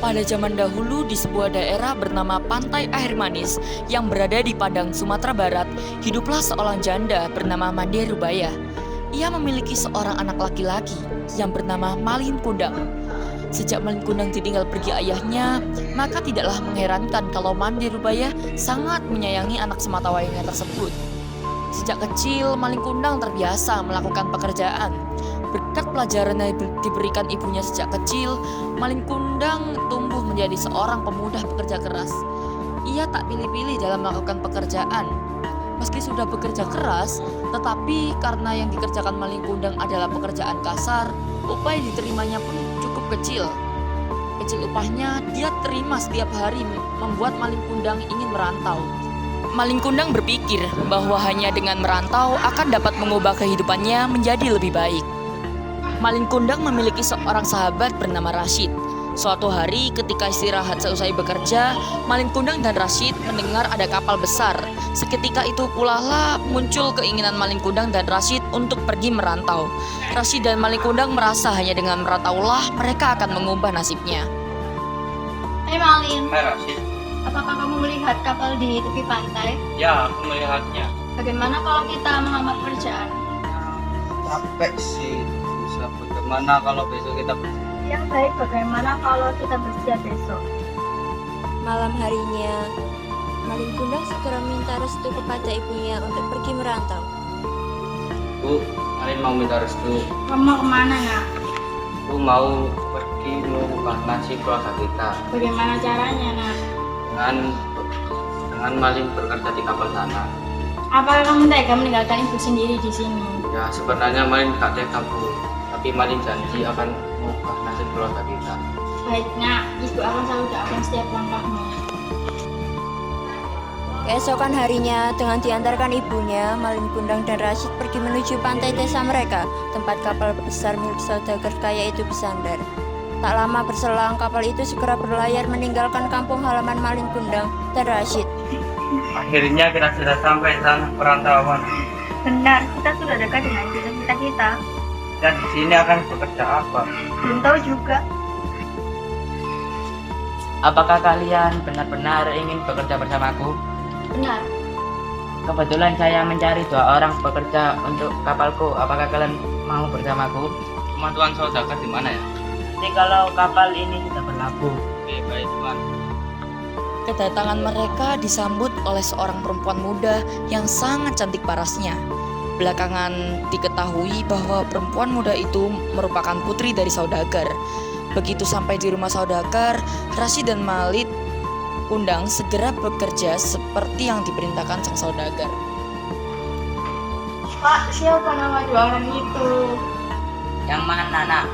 Pada zaman dahulu di sebuah daerah bernama Pantai Air Manis yang berada di Padang, Sumatera Barat, hiduplah seorang janda bernama Mande Rubaya. Ia memiliki seorang anak laki-laki yang bernama Malin Kundang. Sejak Malin Kundang ditinggal pergi ayahnya, maka tidaklah mengherankan kalau Mande Rubaya sangat menyayangi anak sematawayangnya tersebut. Sejak kecil, Malin Kundang terbiasa melakukan pekerjaan. Berkat pelajaran yang diberikan ibunya sejak kecil, Malin Kundang tumbuh menjadi seorang pemuda pekerja keras. Ia tak pilih-pilih dalam melakukan pekerjaan. Meski sudah bekerja keras, tetapi karena yang dikerjakan Malin Kundang adalah pekerjaan kasar, upah yang diterimanya pun cukup kecil. Kecil upahnya dia terima setiap hari membuat Malin Kundang ingin merantau. Malin Kundang berpikir bahwa hanya dengan merantau akan dapat mengubah kehidupannya menjadi lebih baik. Malin Kundang memiliki seorang sahabat bernama Rashid. Suatu hari ketika istirahat seusai bekerja, Malin Kundang dan Rashid mendengar ada kapal besar. Seketika itu pula lah muncul keinginan Malin Kundang dan Rashid untuk pergi merantau. Rashid dan Malin Kundang merasa hanya dengan merantaulah mereka akan mengubah nasibnya. Hai Malin, Hai Rashid. apakah kamu melihat kapal di tepi pantai? Ya, aku melihatnya. Bagaimana kalau kita melamar pekerjaan? Capek sih. Bisa bagaimana kalau besok kita Yang baik bagaimana kalau kita bersedia besok? Malam harinya, Malin Kundang segera minta restu kepada ibunya untuk pergi merantau. Bu, Malin mau minta restu. Kamu mau kemana nak? Bu mau pergi mengubah nasib keluarga kita Bagaimana caranya nak? dengan Malin bekerja di kapal sana. Apakah kamu tega meninggalkan ibu sendiri di sini? Ya, sebenarnya Malin gak tega, Bu. Tapi Malin janji akan mengubah nasib keluarga kita. Baik nak, ibu akan selalu doakan setiap langkahmu. Keesokan harinya, dengan diantarkan ibunya, Malin Kundang dan Rashid pergi menuju pantai desa mereka, tempat kapal besar milik saudagar kaya itu bersandar. Tak lama berselang, kapal itu segera berlayar meninggalkan kampung halaman Malin Kundang dan Rashid. Akhirnya kita sudah sampai sana perantauan. Benar, kita sudah dekat dengan cita-cita kita. Dan di sini akan bekerja apa? Belum tahu juga. Apakah kalian benar-benar ingin bekerja bersamaku? Benar. Kebetulan saya mencari 2 orang pekerja untuk kapalku. Apakah kalian mau bersamaku? Rumah Tuan Saudagar di mana ya? Nanti kalau kapal ini sudah berlabuh. Oke, baik Tuan. Kedatangan mereka disambut oleh seorang perempuan muda yang sangat cantik parasnya. Belakangan diketahui bahwa perempuan muda itu merupakan putri dari saudagar. Begitu sampai di rumah saudagar, Rashid dan Malin Kundang segera bekerja seperti yang diperintahkan sang saudagar. Pak, siapa nama 2 orang itu? Yang mana, nak?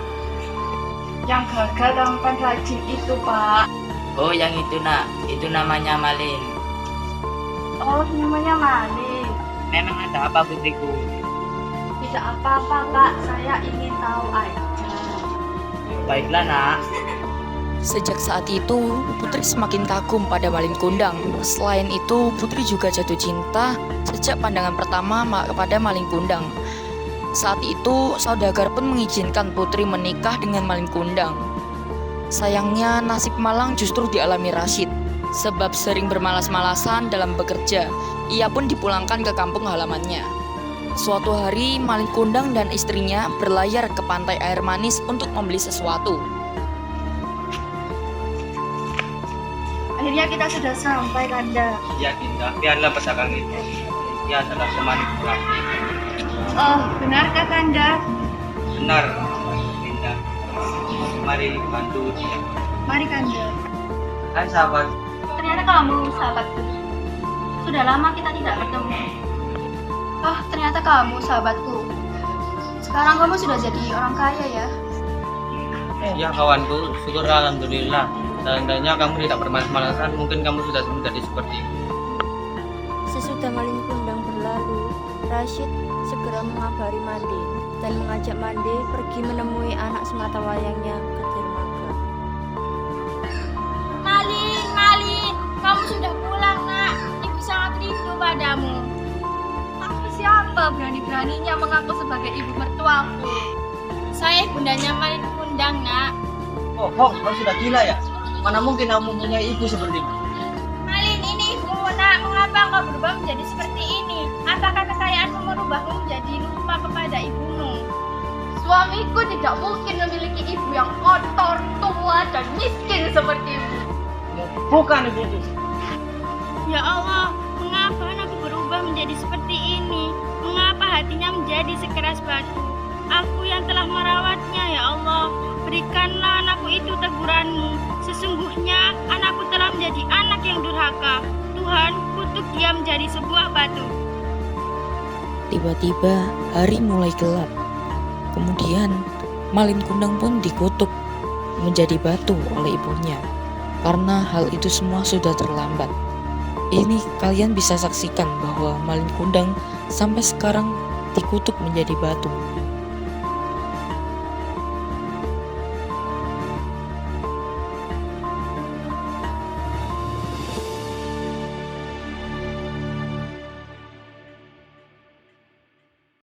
Yang gagal dalam rajin itu, Pak. Oh, yang itu, nak. Itu namanya Malin. Oh, namanya Malin. Memang ada apa, putriku? Tidak apa-apa, Pak. Saya ingin tahu aja. Baiklah, nak. Sejak saat itu, Putri semakin kagum pada Malin Kundang. Selain itu, Putri juga jatuh cinta sejak pandangan pertama kepada Malin Kundang. Saat itu, saudagar pun mengizinkan Putri menikah dengan Malin Kundang. Sayangnya, nasib malang justru dialami Rashid. Sebab sering bermalas-malasan dalam bekerja, ia pun dipulangkan ke kampung halamannya. Suatu hari, Malin Kundang dan istrinya berlayar ke pantai Air Manis untuk membeli sesuatu. Akhirnya kita sudah sampai, Kanda. Ya, Dinda. Biarlah pedagang itu. Dia adalah pemanipulasi. Oh, benarkah, Kanda? Benar, Dinda. Mari bantu dia. Mari, Kanda. Hai sahabat. Ternyata kamu, sahabatku. Sudah lama kita tidak bertemu. Oh, ternyata kamu, sahabatku. Sekarang kamu sudah jadi orang kaya ya? Ya kawanku, syukur alhamdulillah. Seandainya kamu tidak bermalas-malasan, mungkin kamu sudah menjadi seperti ini. Sesudah Malin Kundang berlalu, Rashid segera mengabari Mande dan mengajak Mande pergi menemui anak sematawayangnya ke dermaga. Malin, kamu sudah pulang, nak. Ibu sangat rindu padamu. Tapi siapa berani-beraninya mengaku sebagai ibu mertuaku? Saya bundanya Malin Kundang, nak. Oh, kau sudah gila ya? Mana mungkin kamu mempunyai ibu seperti itu? Malin, ini ibu nak, mengapa engkau berubah menjadi seperti ini? Apakah kekayaanmu merubahmu menjadi lupa kepada ibumu? Suamiku tidak mungkin memiliki ibu yang kotor, tua, dan miskin sepertimu. Bukan ibuku. Ya Allah, mengapa anakku berubah menjadi seperti ini? Mengapa hatinya menjadi sekeras batu? Aku yang telah merawatnya, ya Allah. Berikanlah anakku itu teguranmu. Sesungguhnya anakku telah menjadi anak yang durhaka. Tuhan, kutuk dia menjadi sebuah batu. Tiba-tiba hari mulai gelap. Kemudian Malin Kundang pun dikutuk menjadi batu oleh ibunya. Karena hal itu semua sudah terlambat. Ini kalian bisa saksikan bahwa Malin Kundang sampai sekarang dikutuk menjadi batu.